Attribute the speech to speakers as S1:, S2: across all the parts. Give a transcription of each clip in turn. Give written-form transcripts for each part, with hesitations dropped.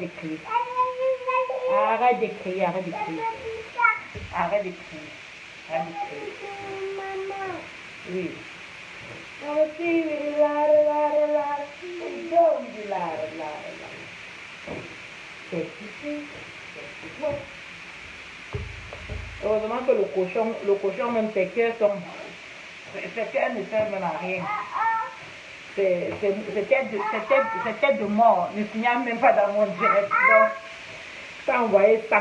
S1: arrête de crier. Arrête de crier, arrête de crier. Arrête de crier. Arrête de crier. Oui. Heureusement que le cochon même ses cœurs sont... Ses cœurs ne servent même à rien. Cette tête de mort ne signale même pas dans mon direct. Donc, ça envoyé 100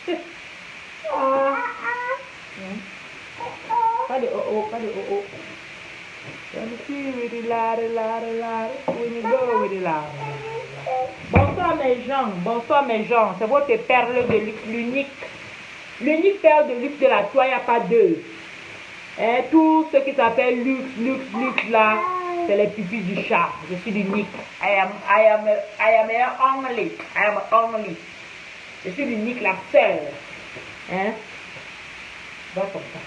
S1: 000. Ah. Pas de oh, pas de oh. Bonsoir mes gens, c'est votre perle de luxe, l'unique perle de luxe de la toile, il n'y a pas deux. Et tout ce qui s'appelle luxe là, c'est les pupilles du chat. Je suis l'unique. I am only. Je suis l'unique, la seule. Hein? Donc comme ça.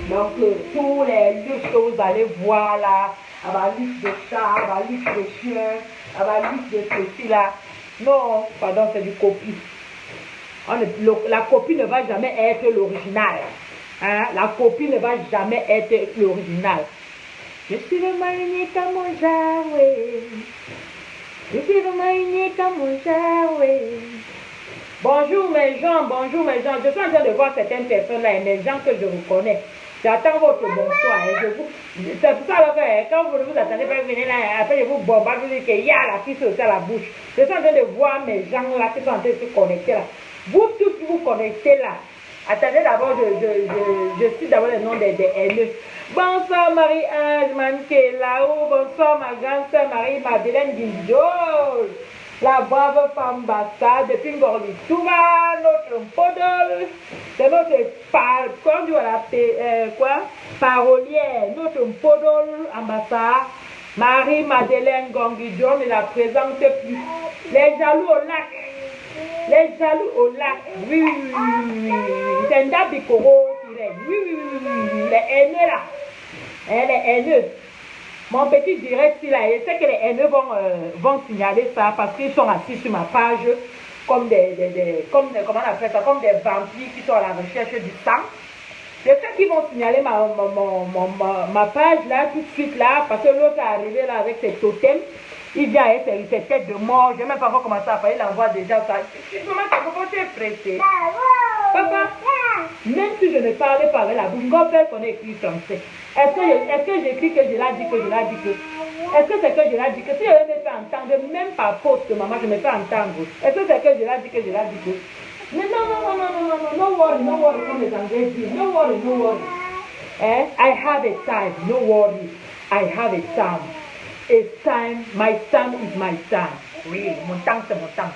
S1: Donc tous les luxes que vous allez voir là, à ma luxe de chat, à ma luxe de chien, à ma luxe de ceci là. Non, pardon, c'est du copie. La copie ne va jamais être l'original. Hein? La copie ne va jamais être l'original. Je suis vraiment unique à mon genre, oui. Je suis vraiment unique à mon genre, oui. Bonjour mes gens, je suis en train de voir certaines personnes là, mes gens que je reconnais. J'attends votre bonsoir. C'est pour ça que quand vous ne vous attendez pas, venir là, après je vous bombarde, vous dites qu'il y a la fille sur la bouche. Je suis en train de voir mes gens là qui sont en train de se connecter là. Vous tous qui vous connectez là, attendez d'abord, je cite d'abord le nom des haineux. Bonsoir Marie-Ange Manke-Lao, bonsoir ma grande soeur Marie-Madeleine Guizol. La brave femme bassa depuis Ngorli-Touba, notre podol, c'est notre parolière, notre podol ambassade, Marie-Madeleine Gonguidjon ne la présente plus. Les jaloux au lac, oui. C'est un date de Coro qui règne, oui, les haineux là, les haineux. Mon petit direct, là, je sais que les haineux vont signaler ça parce qu'ils sont assis sur ma page comme comment on appelle ça, comme des vampires qui sont à la recherche du sang. Je sais qu'ils vont signaler ma page là tout de suite là parce que l'autre est arrivé là avec ses totems. Il vient avec ses têtes de mort. Je n'ai même pas encore commencé à faire. Il envoie déjà ça. Maman, comment tu es pressé? Papa, même si je ne parlais pas avec la bouche, mon père qu'on écrit français. Est-ce que j'écris que je l'ai dit que je l'ai dit que? Est-ce que c'est que je l'ai dit que? Si je me fais entendre, même par poste, maman, je me fais entendre. Est-ce que c'est que je l'ai dit que je l'ai dit que? Mais non, no worry, comme les Anglais disent. No worry. I have a time, no worry. I have a time. It's time, my time is my time. Oui, mon temps c'est mon temps.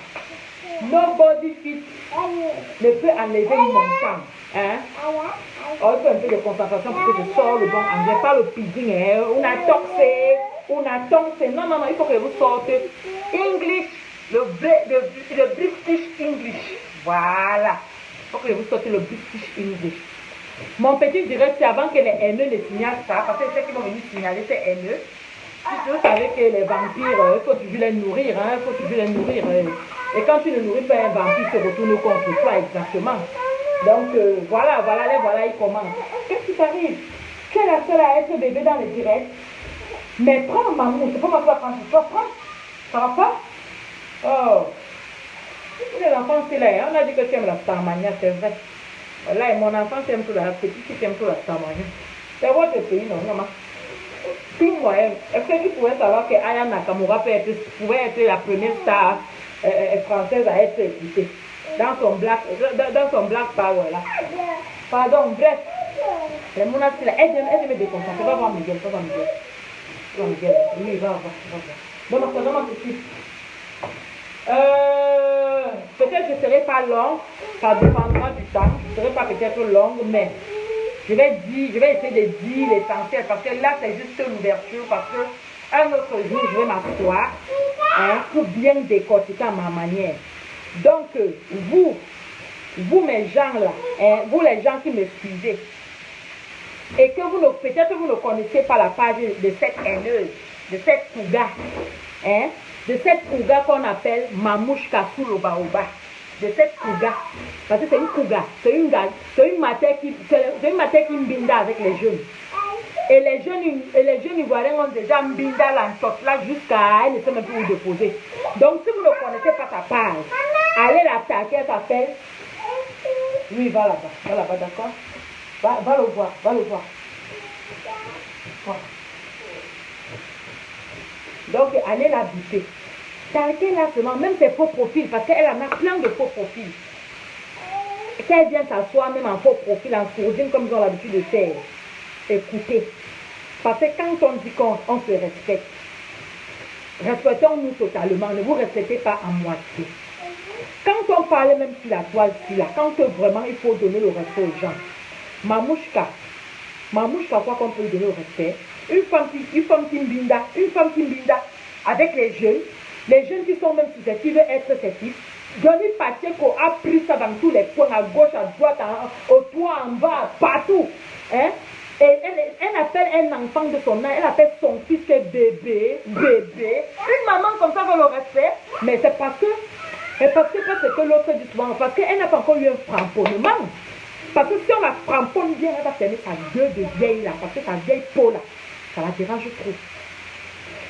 S1: Nobody fit ne peut enlever mon temps. Hein? Oh, il faut un peu de concentration pour que je sors le bon anglais. Pas le pidgin, hein? On a toxé. Non, il faut que vous sortez English, le British English. Voilà. Il faut que vous sortez le British English. Mon petit direct, c'est avant que les haineux ne signalent ça, parce que c'est ceux qui vont venir signaler ces haineux. Vous savez que les vampires, il faut toujours les nourrir, hein, Et quand tu ne nourris pas un vampire, il se retourne contre toi, exactement. Donc, voilà, il commence. Qu'est-ce qui t'arrive? Tu es la seule à être bébé dans le direct. Mais prends, maman, c'est pas moi qui va prendre sur toi, prends. Ça va pas? Oh. Les enfants, c'est là, hein? On a dit que tu aimes la starmania, c'est vrai. Là, mon enfant, tu aimes tout la petite, tu aimes tout la starmania. C'est votre pays, non, maman? Tout moi, est-ce que tu pouvais savoir que Aya Nakamura pouvait être la première star française à être écoutée dans son black power là? Pardon, bref. Les mounas, elle me déconcentrer. Va voir Miguel. Oui, va voir. Donne-moi tout de suite. Peut-être que je ne serai pas longue, ça dépendra du temps. Je ne serai pas peut-être longue, mais je vais essayer de dire l'essentiel parce que là c'est juste l'ouverture parce que un autre jour je vais m'asseoir pour bien décortiquer à ma manière. Donc vous mes gens là, vous les gens qui me suivez et que peut-être vous ne connaissez pas la page de cette haineuse, de cette Touga, de cette Kouga qu'on appelle Mamouchka sous le baoba. De cette Kouga. Parce que c'est une Kouga. C'est une matière qui mbinda avec les jeunes. Et les jeunes Ivoiriens ont déjà mbinda l'entote là jusqu'à elle ne sait même plus où déposer. Donc si vous ne connaissez pas sa page, allez l'attaquer, elle s'appelle. Oui, va là-bas, d'accord? Va le voir, Voilà. Donc, allez la buter. Taquez là seulement, même ses faux profils, parce qu'elle en a plein de faux profils. Qu'elle vient s'asseoir même en faux profil, en sourdine, comme ils ont l'habitude de faire. Écoutez. Parce que quand on dit qu'on se respecte, respectons-nous totalement, ne vous respectez pas à moitié. Quand on parlait même sur la toile, quand vraiment il faut donner le respect aux gens, Mamouchka, quoi qu'on peut lui donner le respect, une femme qui mbinda, avec les jeunes qui sont même susceptibles d'être ses fils. Johnny Pacheco a pris ça dans tous les coins, à gauche, à droite, au toit, en bas, partout. Hein? Et elle appelle un enfant de son âge, elle appelle son fils bébé. Une maman comme ça veut le respect, mais c'est parce que l'autre dit souvent, parce qu'elle n'a pas encore eu un framponnement. Parce que si on la framponne bien, elle va fermer sa gueule de vieille là, parce que sa vieille peau là, ça la dérange trop.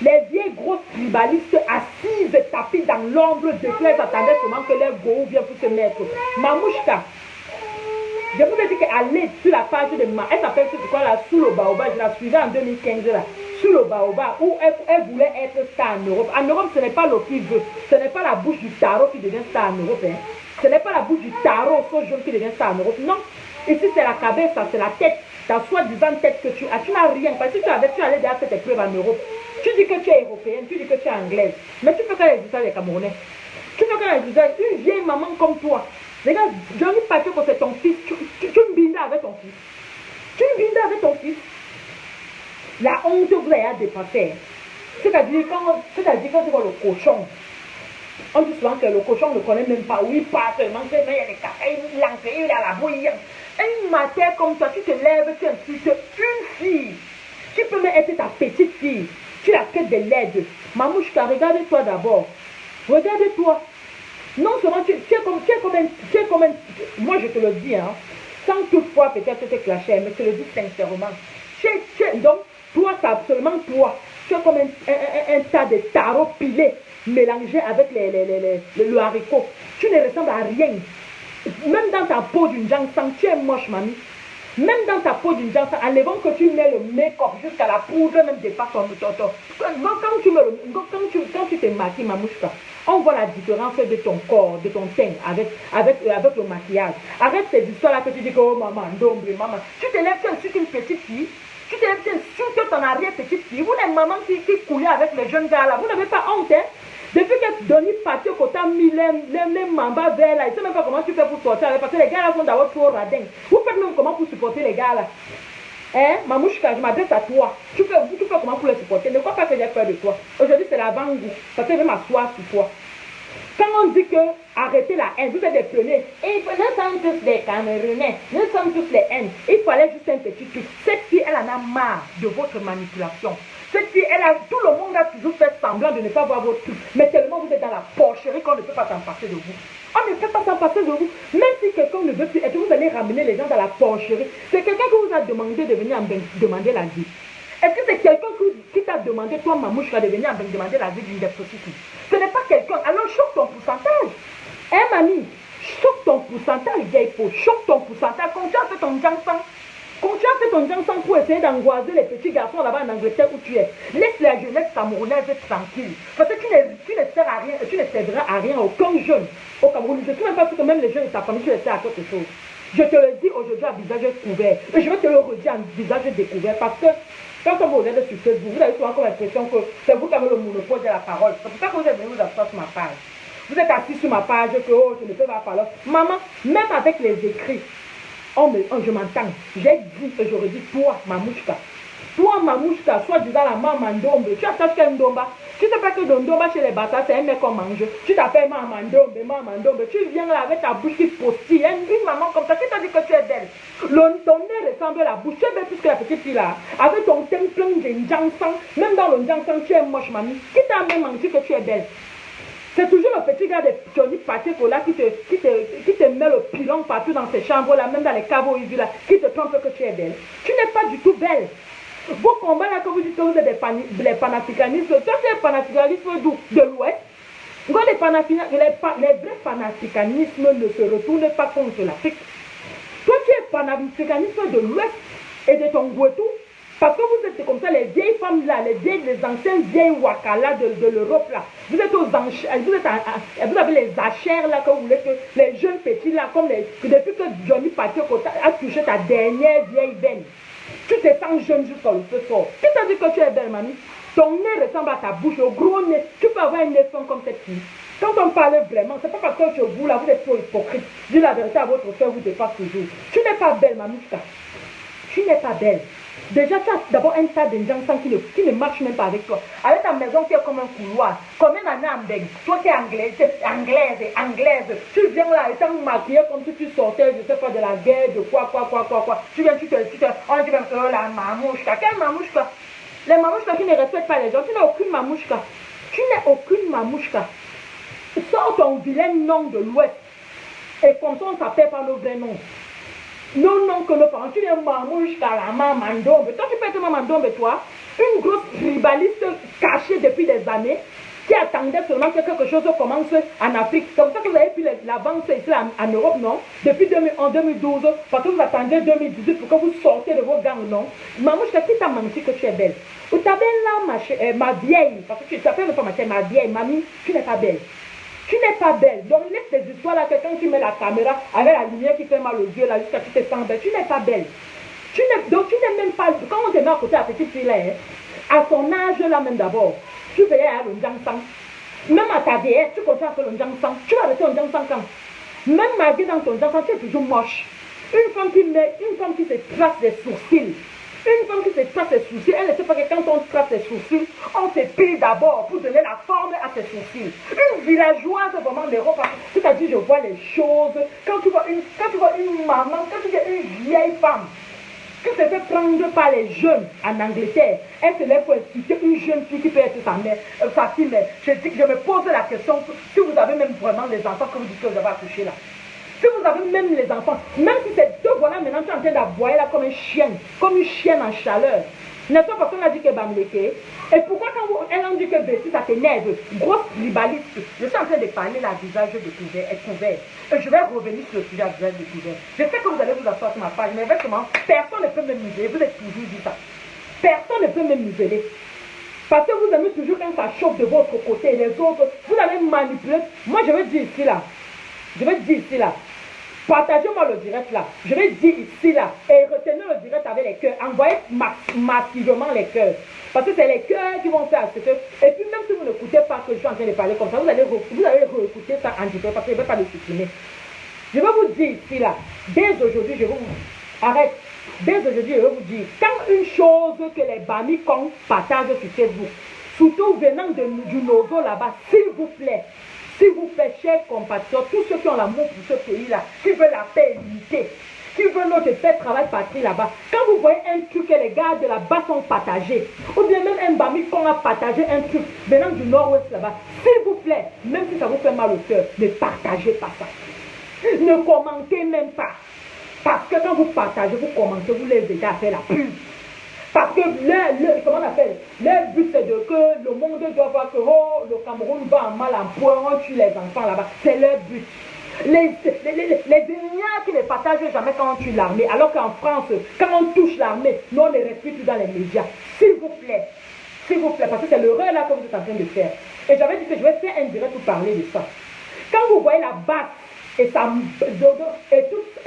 S1: Les vieilles grosses tribalistes assises et tapées dans l'ombre de clair attendaient seulement que leur goût vienne pour se mettre. Mamouchka, je vous ai dit qu'elle est sur la page de elle s'appelle quoi là, sous le baobab, je la suivais en 2015 là, sous le baobab, où elle voulait être star en Europe. En Europe, ce n'est pas le qui veut, ce n'est pas la bouche du tarot qui devient star en Europe. Hein. Ce n'est pas la bouche du tarot, ce jaune qui devient star en Europe. Non, ici c'est la cabeza, c'est la tête, ta soi-disant tête que tu as. Tu n'as rien, parce que tu allais déjà faire tes preuves en Europe. Tu dis que tu es européenne, tu dis que tu es anglaise, mais tu peux faire les visages des Camerounais. Tu peux faire les visages, une vieille maman comme toi. Regarde, Johnny Pacheco, c'est ton fils. Tu me bindes avec ton fils. Tu me bindes avec ton fils. La honte vous avez dépassé. C'est-à-dire quand tu vois le cochon, on dit souvent que le cochon ne connaît même pas où il passe, il mange, il y a des cafés, il lance, il a la bouillie. Une matière comme toi, tu te lèves, tu insultes une fille. Tu peux même être ta petite fille. Tu as que de l'aide. Mamouchka, regarde-toi d'abord. Regarde-toi. Non seulement tu es comme un, moi je te le dis, hein, sans toutefois peut-être te clasher, mais je te le dis sincèrement. Donc, toi, c'est absolument toi. Tu es comme un tas de tarots pilés, mélangés avec le haricot. Tu ne ressembles à rien. Même dans ta peau d'une jansan, tu es moche, mamie. Même dans ta peau d'une jansan, enlevant que tu mets le make-up jusqu'à la poudre, même dépasse ton quand tu te maquilles, Mamouchka, on voit la différence de ton corps, de ton teint avec le maquillage. Arrête ces histoires-là que tu dis que oh maman, dombe, maman. Tu te lèves, tu insultes une petite fille. Tu te lèves, tu insultes ton arrière-petite fille. Vous, les mamans qui coulaient avec les jeunes gars là, vous n'avez pas honte, hein? Depuis que Denis Pacheco quand t'as mis les mambas verts là, je ne sais même pas comment tu fais pour sortir avec, parce que les gars là sont d'abord trop radins. Vous faites même comment pour supporter les gars là? Hein, Mamouchka, je m'adresse à toi. Tu fais comment pour les supporter? Ne crois pas que j'ai peur de toi. Aujourd'hui, c'est l'avant-goût. Parce que je vais m'asseoir sur toi. Quand on dit que arrêtez la haine, vous êtes des pionniers. Et nous sommes tous des Camerounais. Nous sommes tous les haines. Il fallait juste un petit truc. Cette fille, elle en a marre de votre manipulation. Cette fille, tout le monde a toujours fait semblant de ne pas voir votre truc. Mais tellement vous êtes dans la porcherie qu'on ne peut pas s'en passer de vous. On ne peut pas s'en passer de vous. Même si quelqu'un ne veut plus être, vous allez ramener les gens dans la porcherie. C'est quelqu'un qui vous a demandé de venir demander la vie. Est-ce que c'est quelqu'un qui t'a demandé, toi, Mamouchka, de venir demander la vie d'une des prostituées? Ce n'est pas quelqu'un. Alors, choque ton pourcentage. Hein, mamie? Choque ton pourcentage, vieille peau. Choque ton pourcentage. Continue à faire ton jansan. Continue à faire ton jansan pour essayer d'angoiser les petits garçons là-bas en Angleterre où tu es. Laisse la jeunesse camerounaise tranquille. Parce que tu ne sers à rien, tu ne serviras à rien, aucun jeune au Cameroun. Je ne suis même pas sûr que même les jeunes de ta famille, tu les sers à quelque chose. Je te le dis aujourd'hui à visage couvert. Et je vais te le redire à visage découvert parce que quand vous regardez sur Facebook, vous avez souvent comme l'impression que c'est vous qui avez le monopole de la parole. C'est pour ça que vous êtes venu vous asseoir sur ma page. Vous êtes assis sur ma page que oh, je ne peux pas parler. Maman, même avec les écrits, je m'entends. J'ai dit et j'aurais dit, toi, Mamouchka, Toi, Mamouchka, soit disant la maman Ndombe, tu attaches quel Ndomba? Tu sais pas que Ndomba chez les Bata, c'est un mec qu'on mange. Tu t'appelles maman Ndombe. Tu viens là avec ta bouche qui postille. Une maman comme ça, qui t'a dit que tu es belle? Ton nez ressemble à la bouche. Tu es belle plus que la petite fille là. Avec ton teint plein de Njangsang. Même dans le Njangsang, tu es moche, mamie. Qui t'a même dit que tu es belle? C'est toujours le petit gars de Johnny Pacheco là qui te met le pilon partout dans ses chambres là, même dans les caveaux là, qui te trompe que tu es belle. Tu n'es pas du tout belle. Vos combats là, quand vous dites que vous êtes des panafricanistes, toi tu es panafricaniste d'où? De l'Ouest. Les vrais panafricanismes ne se retournent pas contre l'Afrique. Toi tu es panafricaniste de l'Ouest et de ton Guetou. Parce que vous êtes comme ça, les vieilles femmes là, les anciennes vieilles wakala de l'Europe là. Vous êtes aux enchères, vous avez les achères là, que vous voulez que les jeunes petits là, comme depuis que Johnny Pacheco a touché ta dernière vieille veine, tu te sens jeune jusqu'au feu sort. Qui t'a dit que tu es belle, mamie? Ton nez ressemble à ta bouche, au gros nez. Tu peux avoir un nez fin comme cette fille. Quand on parle vraiment, c'est pas parce que chez vous là, vous êtes trop hypocrite. Dis la vérité à votre soeur, vous dépasse toujours. Tu n'es pas belle, mamie. Tu n'es pas belle. Déjà, tu as d'abord un tas de gens qui ne marchent même pas avec toi. Avec ta maison qui est comme un couloir. Combien d'années en bègue? Toi qui es anglaise. Tu viens là étant maquillée comme si tu sortais, je sais pas, de la guerre, de quoi. Tu viens, on dit même, la mamouchka. Quelle mamouchka? Les mamouchkas qui ne respectent pas les gens. Tu n'as aucune mamouchka. Tu n'es aucune mamouchka. Sors ton vilain nom de l'Ouest. Et comme ça, on s'appelle par nos vrais noms. Non, que nos parents, tu es Mamouchka, la maman Ndombe. Toi, tu peux être maman Ndombe, toi. Une grosse tribaliste cachée depuis des années, qui attendait seulement que quelque chose commence en Afrique. C'est comme ça que vous avez pu l'avancer ici en Europe, non? Depuis 2012, parce que vous attendez 2018 pour que vous sortez de vos gangs, non? Mamouchka, qui t'a menti que tu es belle? Ou t'as belle là, ma vieille, parce que tu t'appelles pas ma vieille, mamie, tu n'es pas belle. Tu n'es pas belle. Donc laisse tes histoires là, que quand tu mets la caméra avec la lumière qui fait mal aux yeux là, jusqu'à ce que tu te sens belle, tu n'es pas belle. Donc tu n'es même pas, quand on te met à côté de la petite fille là, à son âge là même d'abord, tu fais à l'Onjangsang. Même à ta vieillesse, tu continues à faire l'Onjangsang. Tu vas arrêter l'Onjangsang quand? Même malgré dans ton Onjangsang, tu es toujours moche. Une femme qui se trace des sourcils. Une femme qui se trace ses sourcils, elle ne sait pas que quand on trace ses sourcils, on se pile d'abord pour donner la forme à ses sourcils. Une villageoise vraiment d'Europe, c'est-à-dire je vois les choses. Quand tu vois une maman, quand tu vois une vieille femme qui se fait prendre par les jeunes en Angleterre, elle se lève pour expliquer une jeune fille qui peut être sa mère, sa fille, mais je me pose la question, si vous avez même vraiment les enfants que vous dites que vous avez accouché là. Si vous avez même les enfants, même si c'est deux, voilà, maintenant tu es en train d'aboyer là comme une chienne en chaleur. N'est-ce pas parce qu'on a dit que Bamleke? Et pourquoi quand elle a dit que Bessie, ça t'énerve? Grosse libaliste. Je suis en train de parler là, visage découvert, et je vais revenir sur le sujet à visage découvert. Je sais que vous allez vous asseoir sur ma page, mais effectivement, personne ne peut me museler. Vous êtes toujours dit ça. Personne ne peut me museler. Parce que vous aimez toujours quand ça chauffe de votre côté, les autres, vous allez manipuler. Moi, je vais dire ici là. Partagez-moi le direct là. Je vais dire ici là. Et retenez le direct avec les cœurs. Envoyez massivement les cœurs. Parce que c'est les cœurs qui vont faire ce que. Et puis même si vous n'écoutez pas que je suis en train de parler comme ça, vous allez réécouter ça en différé parce que je ne vais pas le supprimer. Je vais vous dire ici là. Dès aujourd'hui, je vais vous. Arrête. Dès aujourd'hui, je vais vous dire. Quand une chose que les Bamikong partagent sur Facebook, surtout venant du Nozo là-bas, s'il vous plaît, chers compatriotes, tous ceux qui ont l'amour pour ce pays-là, qui veulent la paix et l'unité, qui veulent notre paix, travail, patrie là-bas, quand vous voyez un truc que les gars de là-bas sont partagés, ou bien même un Bami qu'on a partagé un truc venant du nord-ouest là-bas, s'il vous plaît, même si ça vous fait mal au cœur, ne partagez pas ça. Ne commentez même pas. Parce que quand vous partagez, vous commentez, vous les aidez à faire la pub. Parce que comment on appelle? Leur but c'est de que le monde doit voir que oh, le Cameroun va en mal en point, on tue les enfants là-bas. C'est leur but. Les derniers qui ne partagent jamais quand on tue l'armée. Alors qu'en France, quand on touche l'armée, nous on ne respire plus dans les médias. S'il vous plaît, parce que c'est l'erreur là que vous êtes en train de faire. Et j'avais dit que je vais faire un direct pour parler de ça. Quand vous voyez la base et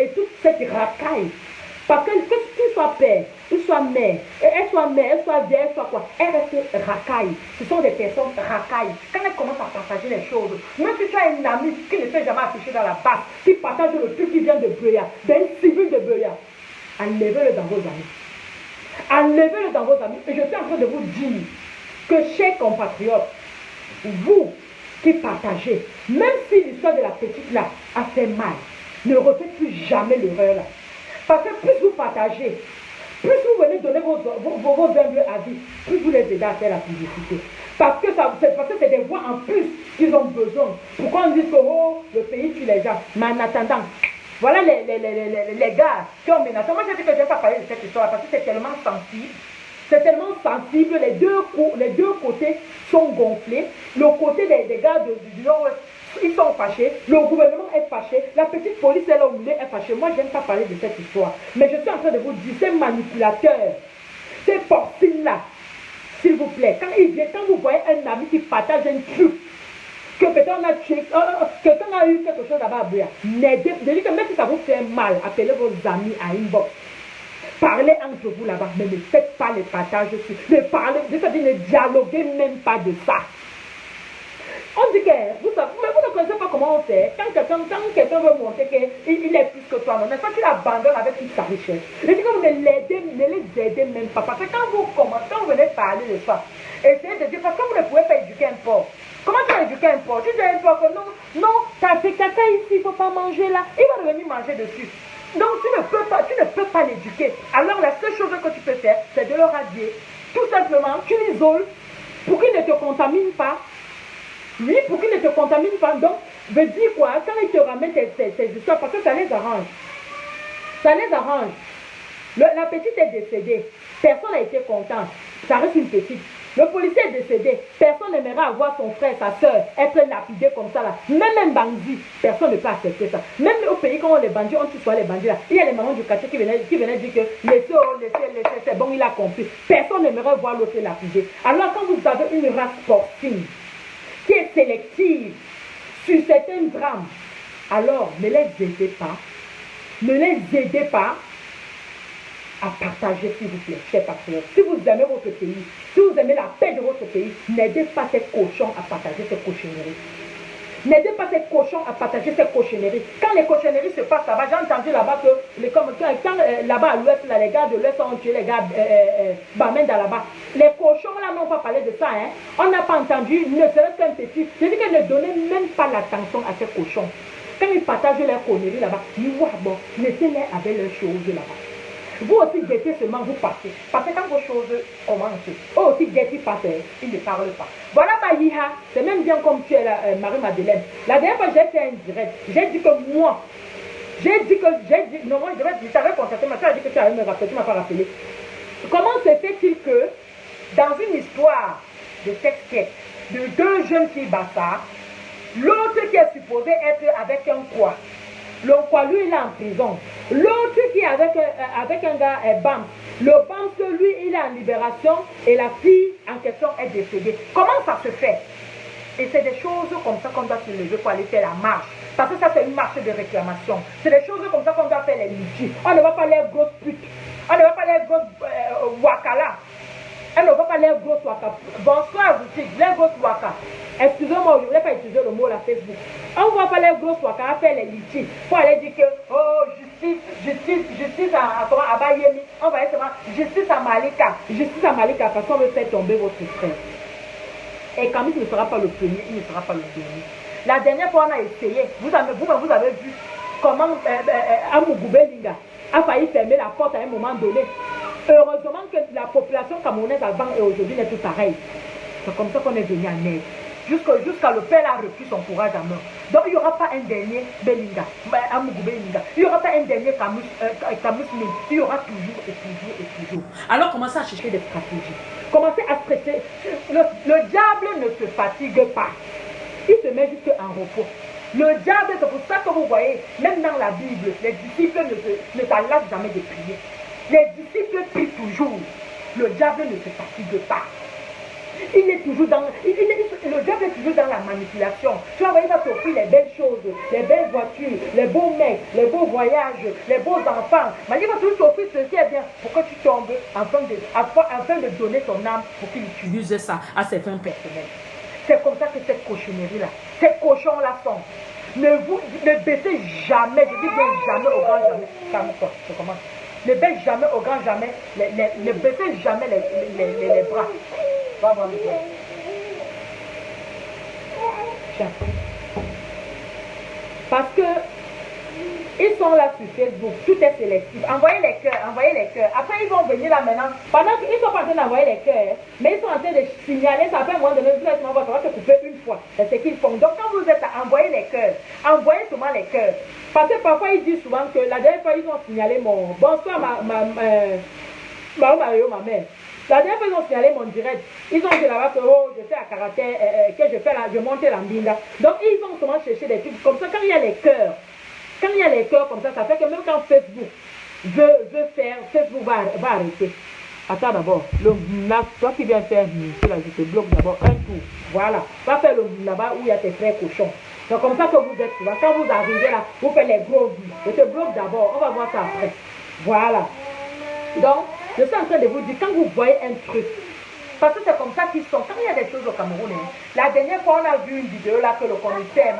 S1: toute cette racaille, parce que qu'il soit père, qu'il soit mère, elle soit vieille, elle soit quoi, elle reste racaille. Ce sont des personnes racailles. Quand elles commencent à partager les choses, même si tu as un ami qui ne fait jamais afficher dans la base, qui partage le truc qui vient de Beya, d'un civil de Beya, enlevez-le dans vos amis. Enlevez-le dans vos amis. Et je suis en train de vous dire que, chers compatriotes, vous qui partagez, même si l'histoire de la petite là a fait mal, ne refaites plus jamais l'erreur là. Parce que plus vous partagez, plus vous venez donner vos humbles avis, plus vous les aidez à faire la publicité. Parce que c'est des voix en plus qu'ils ont besoin. Pourquoi on dit que oh, le pays tue les gens? Mais en attendant, voilà les gars qui ont menacé. Moi, je dis que je n'ai pas parlé de cette histoire parce que c'est tellement sensible. C'est tellement sensible. Les deux côtés sont gonflés. Le côté des gars du Nord-Ouest, ils sont fâchés. Le gouvernement est fâché. La petite police, elle au milieu, est fâchée. Moi, je n'aime pas parler de cette histoire. Mais je suis en train de vous dire, ces manipulateurs, ces porcines-là, s'il vous plaît, quand vous voyez un ami qui partage un truc, que peut-être on a tué, quelqu'un a eu quelque chose là-bas à Bouya, n'aidez, que même si ça vous fait mal, appelez vos amis à inbox. Parlez entre vous là-bas, mais ne faites pas les partages. Ne parlez, c'est-à-dire ne dialoguez même pas de ça. On dit que vous ne connaissez pas comment on fait. Quand quelqu'un veut montrer qu'il est plus que toi, non, pas tu l'abandonnes avec toute sa richesse. Je dis que vous ne les aidez même pas. Parce que quand vous venez parler de ça, essayez de dire, parce que vous ne pouvez pas éduquer un porc. Comment tu vas éduquer un porc? Tu dis à un porc que non, t'as fait caca ici, il ne faut pas manger là. Il va revenir manger dessus. Donc tu ne peux pas l'éduquer. Alors la seule chose que tu peux faire, c'est de le radier. Tout simplement, tu l'isoles pour qu'il ne te contamine pas. Oui, pour qu'il ne te contamine pas. Donc, veut dire quoi? Quand ils te ramènent tes histoires, parce que ça les arrange. Ça les arrange. La petite est décédée. Personne n'a été content. Ça reste une petite. Le policier est décédé. Personne n'aimerait avoir son frère, sa soeur, être lapidé comme ça là. Même un bandit, personne ne peut accepter ça. Même au pays, quand on les bandits, on tue soit les bandits là. Il y a les mamans du quartier qui venaient dire que laissez, c'est bon, il a compris. Personne n'aimerait voir l'autre lapidé. Alors quand vous avez une race porcine qui est sélective sur certains drames, alors ne les aidez pas. Ne les aidez pas à partager, s'il vous plaît, chers patriotes. Si vous aimez votre pays, si vous aimez la paix de votre pays, n'aidez pas ces cochons à partager ces cochonneries. N'aidez pas ces cochons à partager ces cochonneries. Quand les cochonneries se passent là-bas, j'ai entendu là-bas que quand là-bas à l'ouest, les gars de l'ouest ont tué les gars Bamenda là-bas. Les cochons là n'ont pas parlé de ça. Hein. On n'a pas entendu, ne serait-ce qu'un petit. Je dis que ne donnez même pas l'attention à ces cochons. Quand ils partagent leurs conneries là-bas, bon, laissez-les avec leurs choses là-bas. Vous aussi guettez seulement, vous partez. Parce que quand vos choses commencent, eux aussi guettent, ils partent, ils ne parlent pas. Voilà ma Yiha, c'est même bien comme tu es là, Marie-Madeleine. La dernière fois, j'ai fait un direct. J'ai dit que moi, non, moi, je t'avais contacté, mais tu as dit que tu allais me rappeler, tu ne m'as pas rappelé. Comment se fait-il que, dans une histoire de sexe, de deux jeunes filles bâtards, l'autre qui est supposé être avec un quoi? Le quoi, lui, il est en prison. L'autre qui est avec un gars, Bam. Le Bam, lui, il est en libération et la fille en question est décédée. Comment ça se fait? Et c'est des choses comme ça qu'on doit se lever pour aller faire la marche. Parce que ça, c'est une marche de réclamation. C'est des choses comme ça qu'on doit faire les litiges. On ne va pas les grosses putes. On ne va pas les grosses wakala. Elle ne va pas les grosses waka. Bonsoir, vous dites, les grosses waka. Excusez-moi, je ne voulais pas utiliser le mot là, Facebook. On ne va pas les grosses waka à faire les litiges. Pour aller dire que, oh, justice à Bayemi. On va dire seulement justice à Malika. Justice à Malika parce qu'on veut faire tomber votre frère. Et Camus ne sera pas le premier, il ne sera pas le premier. La dernière fois, on a essayé. Vous avez vu comment Amougoube Linga a failli fermer la porte à un moment donné. Heureusement que la population camerounaise avant et aujourd'hui n'est plus pareille. C'est comme ça qu'on est venu en aide. Jusqu'à le père a repris son courage à main. Donc il n'y aura pas un dernier Belinga, Amougou Belinga. Il n'y aura pas un dernier Camus Min. Il y aura toujours et toujours et toujours. Alors commencez à chercher des stratégies. Commencez à stresser. Le diable ne se fatigue pas. Il se met juste en repos. Le diable, c'est pour ça que vous voyez, même dans la Bible, les disciples ne s'arrêtent jamais de prier. Les disciples prient toujours. Le diable ne se fatigue pas. Il est toujours dans... le diable est toujours dans la manipulation. Tu vas, il va t'offrir les belles choses, les belles voitures, les beaux mecs, les beaux voyages, les beaux enfants. Mais il va toujours t'offrir ceci et bien pour que tu tombes afin de donner ton âme pour qu'il utilise ça à ses fins personnelles. C'est comme ça que cette cochonnerie-là, ces cochons-là sont. Ne baissez jamais, je dis bien jamais au grand jamais. Calme-toi, je commence. Ne baisse jamais au grand jamais, ne baissez jamais les bras. Va voir le doigt. Tiens. Parce que ils sont là sur Facebook, tout est sélectif. Envoyez les cœurs, envoyez les cœurs. Après, ils vont venir là maintenant. Pendant qu'ils sont pas en train d'envoyer les cœurs, mais ils sont en train de signaler, ça fait moins de 9 jours, ça va se couper une fois. C'est ce qu'ils font. Donc, quand vous êtes à envoyer les cœurs, envoyez souvent les cœurs. Parce que parfois, ils disent souvent que la dernière fois, ils ont signalé mon bonsoir, ma mère. La dernière fois, ils ont signalé mon direct. Ils ont dit là-bas que oh, je fais à caractère, que je monte la mbinda. Donc, ils vont souvent chercher des trucs comme ça. Quand il y a les cœurs, comme ça fait que même quand Facebook veut faire, Facebook va arrêter. Attends d'abord, toi qui viens faire, je te bloque d'abord un tour. Voilà, va faire le là-bas où il y a tes frères cochons. C'est comme ça que vous êtes souvent. Quand vous arrivez là, vous faites les gros vues. Je te bloque d'abord, on va voir ça après. Voilà. Donc, je suis en train de vous dire, quand vous voyez un truc, parce que c'est comme ça qu'ils sont. Quand il y a des choses au Cameroun, la dernière fois, on a vu une vidéo là que mon commissaire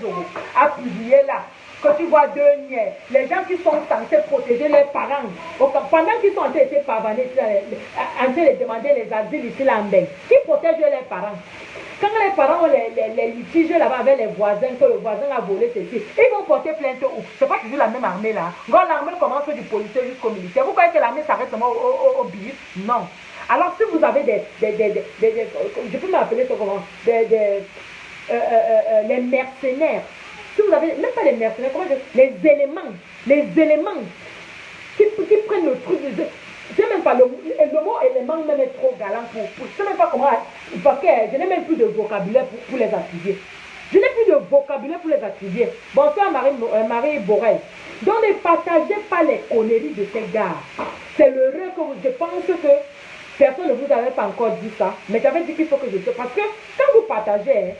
S1: Zoro a publié là. Que tu vois deux niais, les gens qui sont censés protéger leurs parents, pendant qu'ils sont en train de pavaner, en train de demander les asiles ici là en Belgique, qui protègent leurs parents? Quand les parents ont les litiges là-bas avec les voisins, que le voisin a volé ceci, ils vont porter plainte où? C'est pas toujours la même armée là. Quand l'armée commence du policier jusqu'au militaire, vous croyez que l'armée s'arrête seulement au BIF? Non. Alors si vous avez je peux m'appeler ça comment? Les mercenaires. Si vous avez, même pas les mercenaires, comment les éléments qui prennent le truc, je sais même pas, le mot élément même est trop galant je sais même pas comment, parce que je n'ai même plus de vocabulaire pour les attribuer. Je n'ai plus de vocabulaire pour les attribuer. Bonsoir Marie Borel. Donc ne partagez pas les conneries de ces gars. C'est l'erreur que je pense que personne ne vous avait pas encore dit ça, mais j'avais dit qu'il faut que je sais. Parce que quand vous partagez,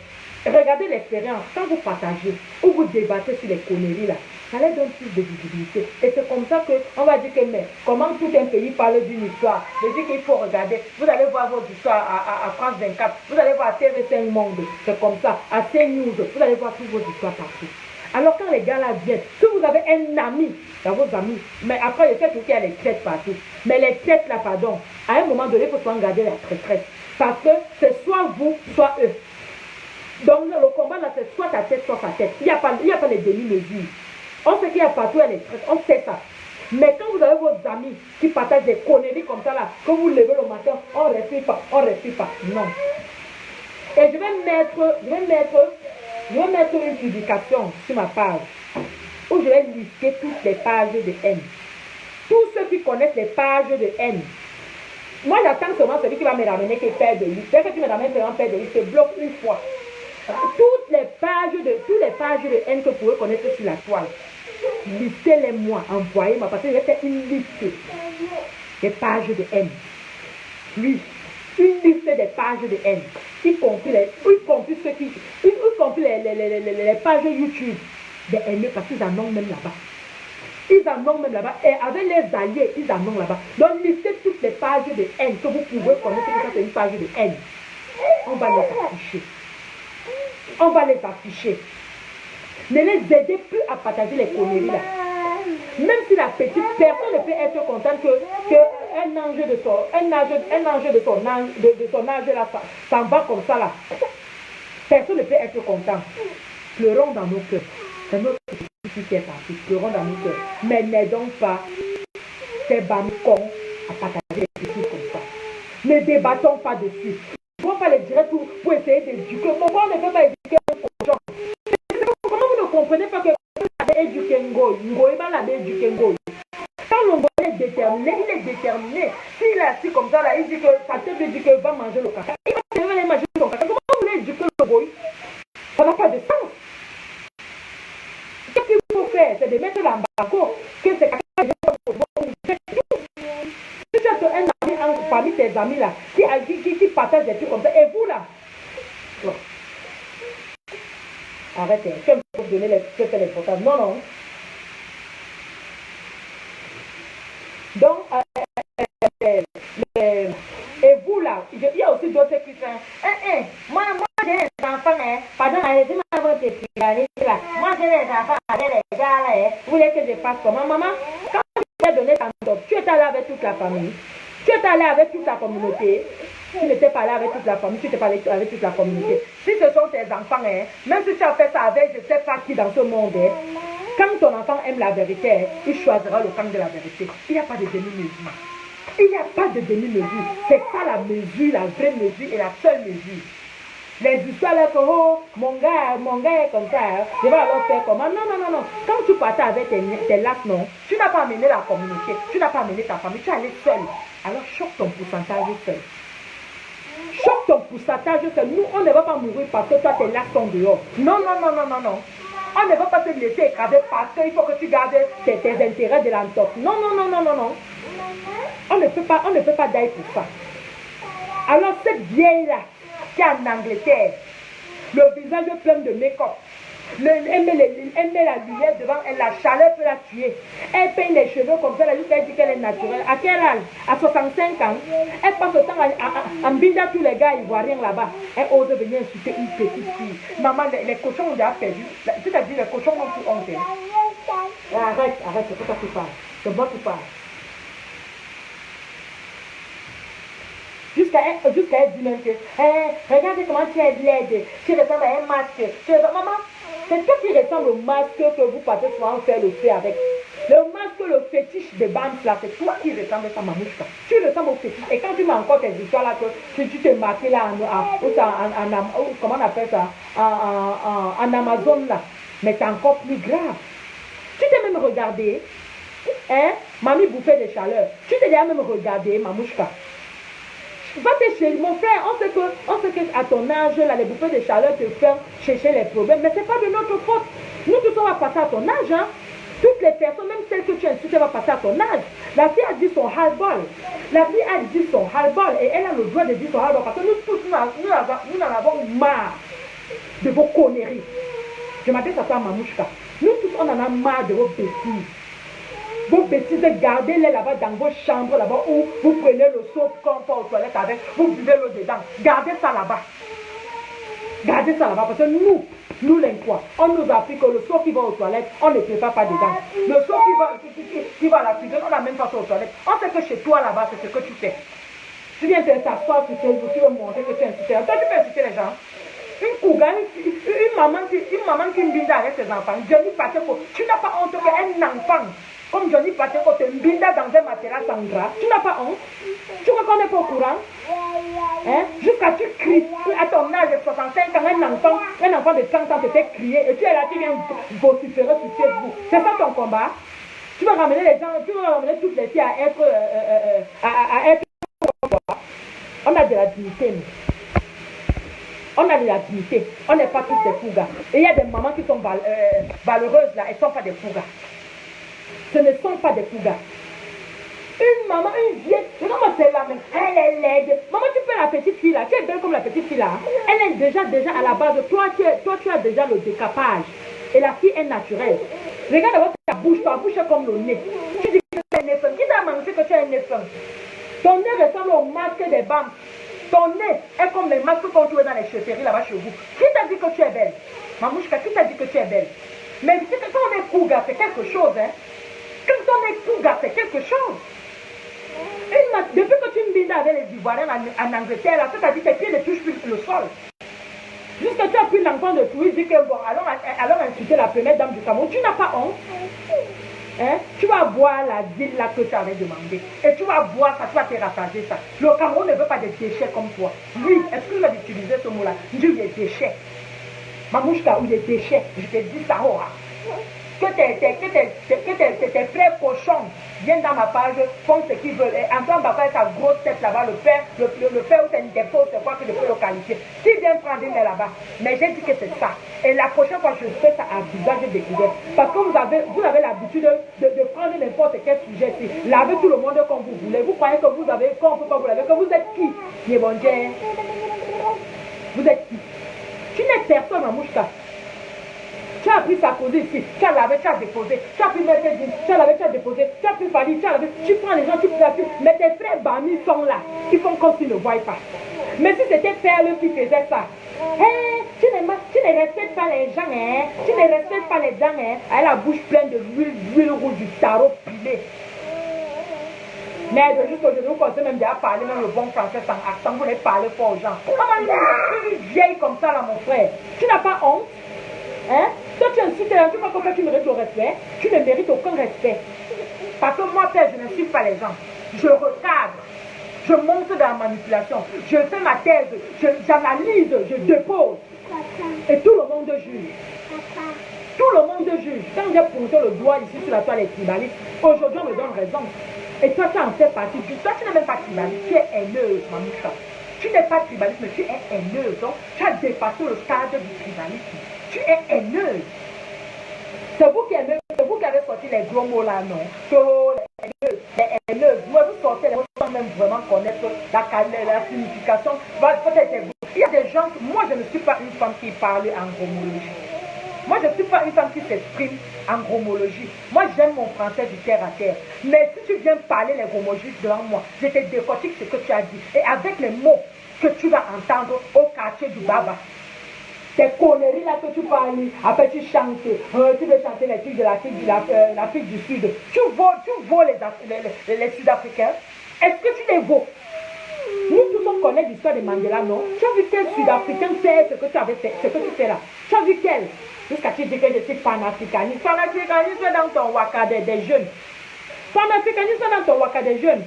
S1: regardez l'expérience, quand vous partagez ou vous débattez sur les conneries là, ça leur donne plus de visibilité. Et c'est comme ça qu'on va dire que, mais comment tout un pays parle d'une histoire? Je dis qu'il faut regarder. Vous allez voir votre histoire à France 24, vous allez voir à TV5 Monde, c'est comme ça, à CNews, vous allez voir toutes vos histoires partout. Alors quand les gars là viennent, si vous avez un ami dans vos amis, mais après je sais qu'il y a les traites partout, mais les traites là, pardon, à un moment donné, il faut souvent garder la traite. Parce que c'est soit vous, soit eux. Donc le combat là, c'est soit ta tête, soit sa tête. Il n'y a pas les demi-mesures. On sait qu'il y a partout les traites, on sait ça. Mais quand vous avez vos amis qui partagent des conneries comme ça là, quand vous levez le matin, on ne respire pas, non. Et je vais mettre une publication sur ma page où je vais lister toutes les pages de haine. Tous ceux qui connaissent les pages de haine. Moi j'attends seulement celui qui va me ramener qui est père de lui. Dès que tu me ramènes seulement père de lui, je te bloque une fois. Tous les pages de haine que vous pouvez connaître sur la toile, listez-les moi, envoyez-moi, parce que je vais faire une liste des pages de haine. Oui, une liste des pages de haine, y compris les pages YouTube des haineux, parce qu'ils en ont même là-bas. Ils en ont même là-bas, et avec les alliés, ils en ont là-bas. Donc listez toutes les pages de haine que vous pouvez connaître, que ça c'est une page de haine. On va les afficher. Ne les aidez plus à partager les conneries là. Même si la petite personne ne peut être contente que un ange de son âge là s'en va comme ça là. Personne ne peut être content. Pleurons dans nos cœurs. C'est notre petit qui est parti. Pleurons dans nos cœurs. Mais n'aidons pas ces bamcons à partager les petits comme ça. Ne débattons pas dessus. Il ne faut pas les dire pour essayer d'éduquer. Pourquoi on ne peut pas éduquer un cochon? Comment vous ne comprenez pas que vous avez éduqué Ngoï? Ngoï va l'avait éduqué Ngoï. Quand le Ngoï est déterminé, il est déterminé. S'il est assis comme ça, là, il dit que sa tête lui dit qu'il va manger le caca. Il va aller manger son caca. Comment vous voulez éduquer le Ngoï? Ça n'a pas de sens. Ce qu'il faut faire, c'est de mettre l'embargo que c'est caca. Si tu as un ami parmi tes amis là, qui partage des trucs comme ça, et vous là, non. Arrêtez, je vais vous donner les portables. Non. Donc, et vous là, il y a aussi d'autres qui font, moi j'ai des enfants, pardon, arrêtez-moi de privaler là. Moi j'ai des enfants avec les gars là, vous voulez que je fasse comment, maman? Quand tu as donné ton étais allé avec toute la famille. Tu étais allé avec toute la communauté. Tu n'étais pas allé avec toute la famille, tu n'étais pas allé avec toute la communauté. Si ce sont tes enfants, hein, même si tu as fait ça avec je ne sais pas qui dans ce monde, hein, quand ton enfant aime la vérité, hein, il choisira le camp de la vérité. Il n'y a pas de demi-mesure. Il n'y a pas de demi-mesure. C'est ça la mesure, la vraie mesure et la seule mesure. Les histoires là que oh, mon gars est comme ça, hein, je vais alors faire comment. Non, non, non, non. Quand tu partais avec tes lacs, non, tu n'as pas amené la communauté, tu n'as pas amené ta famille, tu es allé seul. Alors choque ton pourcentage seul. Choque ton pourcentage seul. Nous, on ne va pas mourir parce que toi tes lacs sont dehors. Non, non, non, non, non, non. On ne va pas te laisser écraser parce qu'il faut que tu gardes tes intérêts de l'entorse. Non, non, non, non, non, non. On ne peut pas d'ailleurs pour ça. Alors cette vieille-là, qui est en Angleterre, le visage plein de make-up, elle met la lumière devant elle, la chaleur peut la tuer. Elle peigne les cheveux comme ça, elle dit qu'elle est naturelle. À quel âge? À 65 ans. Elle passe le temps en binda tous les gars ivoiriens là-bas. Elle ose venir insulter une petite fille. Maman, les cochons ont déjà perdu. C'est-à-dire les cochons n'ont plus honte. Arrête, c'est pour ça que tu parles. C'est bon que tu parles. Jusqu'à elle dit même que, regardez comment tu es laide, tu ressembles à un masque. Maman, c'est toi qui ressemble au masque que vous partez souvent faire le feu avec. Le masque, le fétiche de Bams là, c'est toi qui ressemble à Mamouchka. Tu ressembles au fétiche. Et quand tu m'as encore tes histoires là, que tu t'es marqué là, comment on appelle ça, en Amazon là, mais c'est encore plus grave. Tu t'es même regardé, hein, mamie bouffée de chaleur. Tu t'es déjà même regardé, Mamouchka. Va te chez mon frère, on sait que à ton âge, là, les bouffées de chaleur te font chercher les problèmes, mais ce n'est pas de notre faute. Nous tous, on va passer à ton âge. Hein. Toutes les personnes, même celles que tu insultes, vont passer à ton âge. La fille a dit son hard-ball. La fille a dit son hard-ball et elle a le droit de dire son hard-ball parce que nous tous, nous en avons marre de vos conneries. Je m'adresse à toi, Mamouchka. Nous tous, on en a marre de vos bêtises. Vos bêtises, gardez-les là-bas dans vos chambres, là-bas où vous prenez le seau qu'on va aux toilettes avec, vous buvez l'eau dedans. Gardez ça là-bas. Gardez ça là-bas parce que nous les quoi, on nous a appris que le seau qui va aux toilettes, on ne prépare pas dedans. Le seau qui va à la cuisine, on n'a même pas ça aux toilettes. On sait que chez toi là-bas, c'est ce que tu fais. Tu viens t'asseoir sur Facebook, tu veux montrer que tu es insulté. Toi, tu peux insulter les gens. Une maman qui me avec ses enfants, Johnny Pateko, tu n'as pas honte qu'un enfant comme Johnny Pateko te mbinda dans un matelas sans drap. Tu n'as pas honte? Tu crois qu'on n'est pas au courant? Hein? Jusqu'à tu cries, à ton âge de 65 ans, un enfant de 30 ans te fait crier et tu es là, tu viens vociférer sur Facebook. C'est ça ton combat? Tu vas ramener les gens, tu vas ramener toutes les filles à être on a de la dignité. On a de la dignité. On n'est pas tous des fougas. Et il y a des mamans qui sont valeureuses là, elles ne sont pas des fougas. Ce ne sont pas des fougas. Une maman, une vieille, comment c'est la même? Elle est laide. Maman, tu fais la petite fille là, tu es belle comme la petite fille là. Elle est déjà à la base. Toi, tu as déjà le décapage. Et la fille est naturelle. Regarde d'abord ta bouche est comme le nez. Tu dis que tu es un nez fin. Qui t'a menti que tu es un nez fin? Ton nez ressemble au masque des Bams. Ton nez est comme les masques qu'on trouve dans les chefferies là-bas chez vous. Qui t'a dit que tu es belle? Mamouchka, qui t'a dit que tu es belle? Mais quand on est cougar, c'est quelque chose, hein? Quand on est cougar, c'est quelque chose. Depuis que tu me bindes avec les Ivoiriens en Angleterre, là, c'est-à-dire que tes pieds ne touchent plus le sol. Jusqu'à tu as pris l'enfant de tout, il dit que bon, alors insulter la première dame du Cameroun, tu n'as pas honte. Hein? Tu vas boire la ville là que tu avais demandé. Et tu vas boire ça, tu vas te rattacher ça. Le Cameroun ne veut pas de déchets comme toi. Oui, excuse-moi d'utiliser ce mot-là. Je dis des déchets. Mamouchka, ou des déchets. Je te dis ça, oh. Que tes frères cochons viennent dans ma page, font ce qu'ils veulent. Et Antoine va faire sa grosse tête là-bas, le père où c'est une dépôt, c'est quoi que je peux le qualifier. S'il vient prendre une là-bas, mais j'ai dit que c'est ça. Et la prochaine fois, je fais ça à visage découvert. Parce que vous avez l'habitude de prendre n'importe quel sujet ici. Lavez tout le monde comme vous voulez. Vous croyez que vous avez, qu'on peut pas vous laver, que vous êtes qui? Vous êtes qui? Tu n'es personne, Mamouchka. Tu as pris Sarkozy ici, tu as lavé, tu as déposé, tu as pris Mercedes, tu as lavé, tu as déposé, tu as pris Fali, tu as lavé, tu prends les gens, tu places, mais tes frères Bami sont là, ils font comme s'ils ne voient pas. Mais si c'était Perle qui faisait ça, hey, tu ne respectes pas les gens, hein, tu ne respectes pas les gens, hein, elle a la bouche pleine de l'huile rouge du tarot pilé. Mais de juste aujourd'hui, vous pensez même déjà parler même le bon français sans accent, vous voulez parler fort aux gens. Comment une vieille comme ça là, mon frère? Tu n'as pas honte? Hein? Toi, tu insultes, tu crois que tu mérites le respect? Tu ne mérites aucun respect. Parce que moi, père, je n'insulte pas les gens. Je recadre. Je monte dans la manipulation. Je fais ma thèse. J'analyse. Je dépose. Et tout le monde juge. Tout le monde juge. Quand j'ai pointé le doigt ici sur la toile des tribalistes, aujourd'hui, on me donne raison. Et toi, tu en fais partie. Toi, tu n'es même pas tribaliste. Tu es haineuse, Mamoucha. Tu n'es pas tribaliste, mais tu es haineuse. Donc, tu as dépassé le stade du tribalisme. Tu es haineuse. C'est vous qui aimez, c'est vous qui avez sorti les gros mots là, non? Les haineux, vous sortez les mots sans même vraiment connaître la signification. Peut-être vous. Il y a des gens, moi je ne suis pas une femme qui parle en gromologie. Moi je ne suis pas une femme qui s'exprime en gromologie. Moi j'aime mon français du terre à terre. Mais si tu viens parler les gromologies devant moi, je te décortique ce que tu as dit. Et avec les mots que tu vas entendre au quartier du Baba. Ces conneries là que tu parles, après tu chantes, tu veux chanter les trucs de l'Afrique du Sud. Tu vaux les Sud-Africains. Est-ce que tu les vaux? Nous tous on connaît l'histoire de Mandela, non? Tu as vu quel Sud-Africain fait ce que tu avais fait, ce que tu fais là? Tu as vu quel? Jusqu'à tu dis que je suis panafricaniste. Panafricaniste dans ton waka des jeunes. Panafricaniste dans ton waka des jeunes.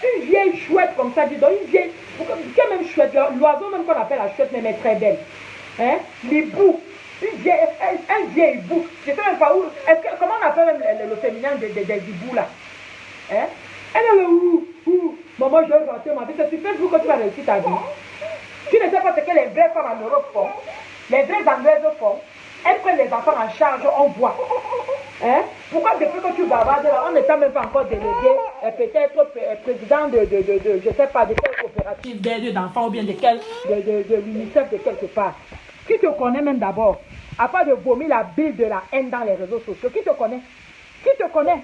S1: Une vieille chouette comme ça, dis donc, une vieille, quelle même chouette, l'oiseau même qu'on appelle la chouette même est très belle. Hein? Les bouts, un vieil bout. Je ne sais même pas où. Comment on appelle même le féminin des hiboux là? Hein? Elle est où? Maman, je vais rater ma vie. C'est sur Facebook que tu vas réussir ta vie. Tu ne sais pas ce que les vraies femmes en Europe font. Les vraies Anglaises font. Elles prennent les enfants en charge, on voit. Hein? Pourquoi depuis que tu bavardes là, on n'étant même pas encore délégué, peut-être président de je ne sais pas, de quelle coopérative d'aide d'enfants ou bien de l'UNICEF de quelque part. Qui te connaît même d'abord? À part de vomir la bile de la haine dans les réseaux sociaux. Qui te connaît? Qui te connaît?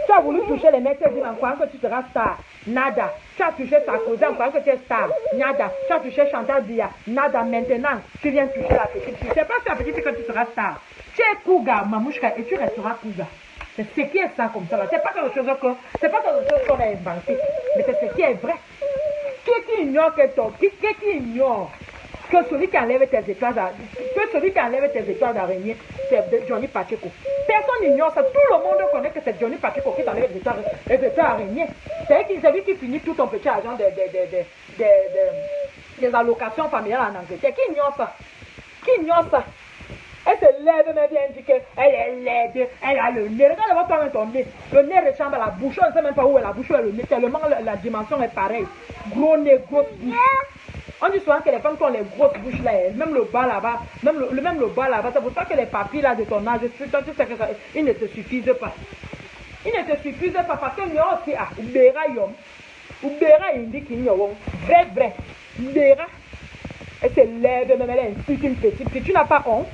S1: Tu as voulu toucher les maîtres en croyant que tu seras star. Nada. Tu as touché Sarkozy en croyant que tu es star. Nada. Tu as touché Chantal Dia. Nada. Maintenant, tu viens toucher la petite fille. C'est pas sur la petite fille que tu seras star. Tu es Kouga, Mamouchka, et tu resteras Kouga. C'est ce qui est ça comme ça. C'est pas quelque chose qu'on a inventé. Mais c'est ce qui est vrai. Qui ignore qui ignore que celui qui enlève tes étoiles d'araignée, c'est Johnny Pacheco. Personne n'ignore ça. Tout le monde connaît que c'est Johnny Pacheco qui t'enlève les étoiles d'araignée. C'est lui qui finit tout ton petit argent des allocations familiales en Angleterre. Qui ignore ça? Qui ignore ça? Elle se lève, mais vient dire qu'elle est laide, elle a le nez. Regarde toi-même ton nez. Le nez ressemble à la bouche. On ne sait même pas où est la bouche ou le nez. Tellement la dimension est pareille. Gros nez, grosse bouche. On dit souvent que les femmes qui ont les grosses bouches là, même le bas là-bas, même le bas là-bas, c'est pour ça que les papilles là de ton âge, toi, tu sais que ça, ils ne te suffisent pas. Ils ne te suffisent pas parce que nous aussi, Ubera Yom, Ubera indique qu'il y a vrai, Ubera, elle se lève, même elle insulte une petite. Si tu n'as pas honte,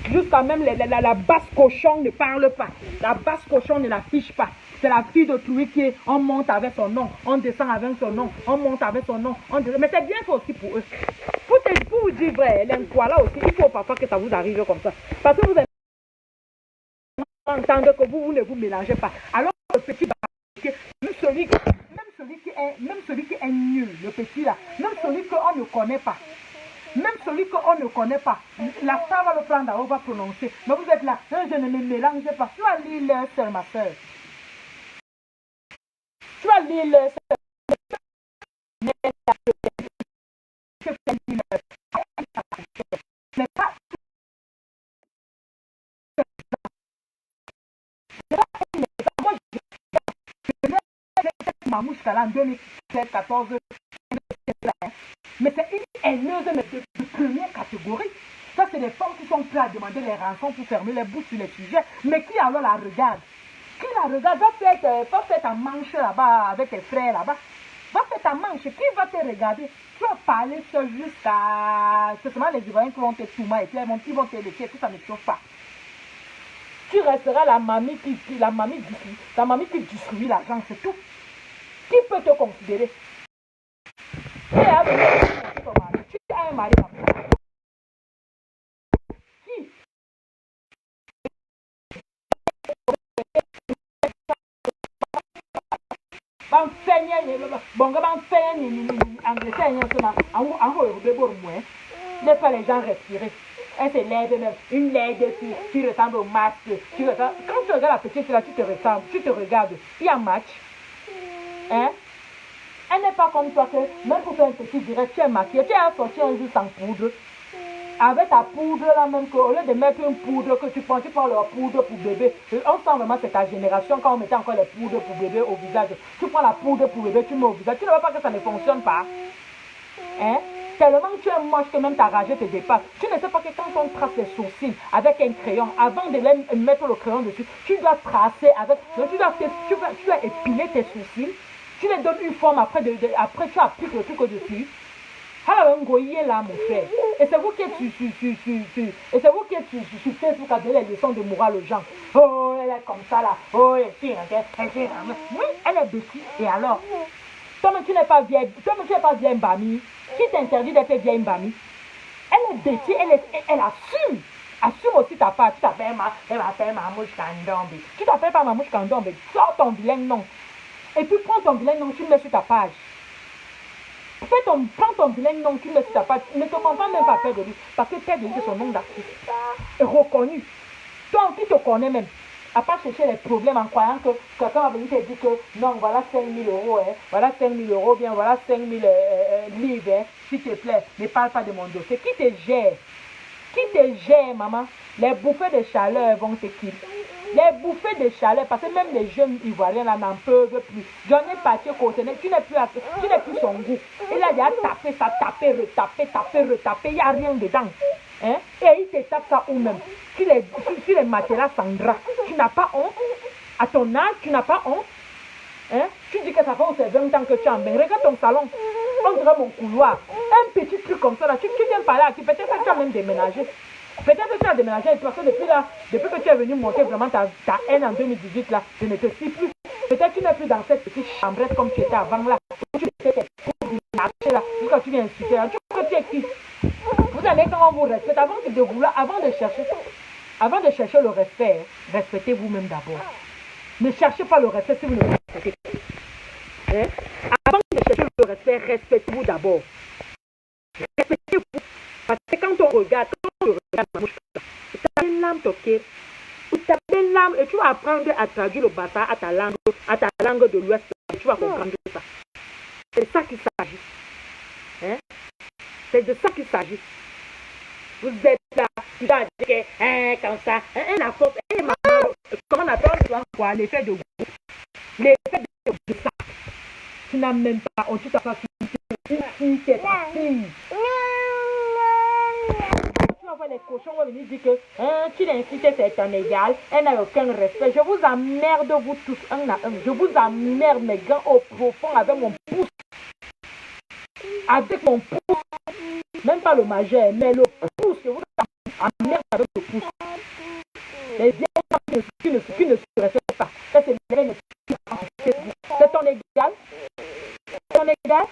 S1: jusqu'à même la basse cochon ne parle pas. La basse cochon ne l'affiche pas. C'est la fille d'autrui qui on monte avec son nom, on descend avec son nom, on monte avec son nom. Mais c'est bien fait aussi pour eux. Pour vous dire vrai, là aussi, il faut parfois que ça vous arrive comme ça. Parce que vous allez entendre que vous ne vous mélangez pas. Alors le petit même celui qui est nul, le petit là, même celui qu'on ne connaît pas. Même celui qu'on ne connaît pas, la star va le prendre, on va prononcer. Mais vous êtes là, je ne me mélange pas. Tu vas lire leur sœur, ma soeur. Tu vas lire leur sœur. Mais pas. Moi, je Mamouche en 2014. Mais c'est une haineuse de première catégorie. Ça, c'est des femmes qui sont prêtes à demander les rançons pour fermer les bouches sur les sujets. Mais qui alors la regarde? Qui la regarde? Va faire ta manche là-bas avec tes frères là-bas. Va faire ta manche. Qui va te regarder? Tu vas parler seul jusqu'à... C'est seulement les Ivoiriens qui vont te tourmer et puis ils vont te laisser. Tout ça ne chauffe pas. Tu resteras la mamie qui distribue l'argent, c'est tout. Qui peut te considérer? Tu as un mari comme ça. Qui? Enseigner Laisse pas les gens respirer. Elle se lève même, une lèvre qui ressemble au masque. Quand tu regardes la petite là, tu te ressembles, tu te regardes. Il y a un match. Hein? Elle n'est pas comme toi que, même pour faire un petit direct, tu es maquillée. Tu es sorti un jour sans poudre. Avec ta poudre là même, au lieu de mettre une poudre que tu prends leur poudre pour bébé. On sent vraiment c'est ta génération quand on mettait encore les poudres pour bébé au visage. Tu prends la poudre pour bébé, tu mets au visage. Tu ne vois pas que ça ne fonctionne pas. Hein? Tellement tu es moche que même ta rage te dépasse. Tu ne sais pas que quand on trace les sourcils avec un crayon, avant de mettre le crayon dessus, tu dois tracer avec. Donc tu dois épiler tes sourcils. Tu les donnes une forme, après tu appliques le truc au-dessus. Alors, on est là, mon frère. Et c'est vous qui êtes sur Facebook à donner les leçons de morale aux gens. Oh, elle est comme ça là. Oh, elle est oui, elle est dessus. Et alors? Toi-même, tu n'es pas vieille. Toi-même, tu n'es pas vieille Mbami. Qui t'interdit d'être vieille Mbami? Elle est dessus, elle assume. Assume aussi ta part. Tu t'appelles Mamouche Kandombe. Tu t'appelles pas Mamouche Kandombe. Sors ton vilain nom. Et puis prends ton vilain nom, tu le mets sur ta page. Prends ton vilain nom, tu le mets sur ta page. Ne te comprends même pas Père de lui. Parce que Père de lui, c'est son nom d'artiste. Est reconnu. Toi, qui te connais même. À part chercher les problèmes en croyant que quelqu'un va venir te dire que non, voilà 5 000 euros, hein, voilà 5 000 euros, bien voilà 5 000 livres, hein, s'il te plaît, ne parle pas de mon dossier. Qui te gère? Qui te gère, maman? Les bouffées de chaleur vont te quitter. Les bouffées de chaleur, parce que même les jeunes Ivoiriens là n'en peuvent plus. J'en ai parti côté, tu n'es plus son goût. Et là, il y a tapé, ça tapé, retapé, il n'y a rien dedans. Hein? Et il te tape ça où même? Sur les matelas Sandra. Tu n'as pas honte? À ton âge, tu n'as pas honte? Hein? Tu dis que ça fait 20 ans que tu es en bain. Regarde ton salon. On dirait mon couloir. Un petit truc comme ça là. Tu viens par là. Peut-être que tu as même déménagé. Peut-être que tu as déménagé. Parce que depuis que tu es venu monter vraiment ta haine en 2018 là, je ne te suis plus. Peut-être que tu n'es plus dans cette petite chambrette comme tu étais avant là. Tu étais marché là. Quand tu viens insulter là. Tu es qui? Vous allez quand on vous respecte. Avant de chercher le respect, respectez vous-même d'abord. Ne cherchez pas le respect si vous ne respectez pas. Hein? Avant de chercher le respect, respectez-vous d'abord. Respectez-vous. Parce que quand on regarde, tu as une lame toquée. Tu as une lame et tu vas apprendre à traduire le bâtard à ta langue de l'Ouest. Tu vas comprendre ça. C'est de ça qu'il s'agit. Hein? C'est de ça qu'il s'agit. Vous êtes là, tu dois dire que, comme ça, la faute, comment on appelle quoi, l'effet de groupe. L'effet de ça. Tu n'as même pas, tu t'as pas fille, c'est ta fille. Tu vas voir les cochons, on va venir dire que, tu l'as incité, c'est ton égal, elle n'a aucun respect. Je vous emmerde, vous tous, un à un. Je vous emmerde, mes gants, au profond, avec mon pouce. Avec mon pouce. Même pas le majeur, mais le pouce, je vous emmerde avec le pouce. Les vieilles qui ne se respectent pas. Ça, c'est c'est ton égal. C'est ton égal.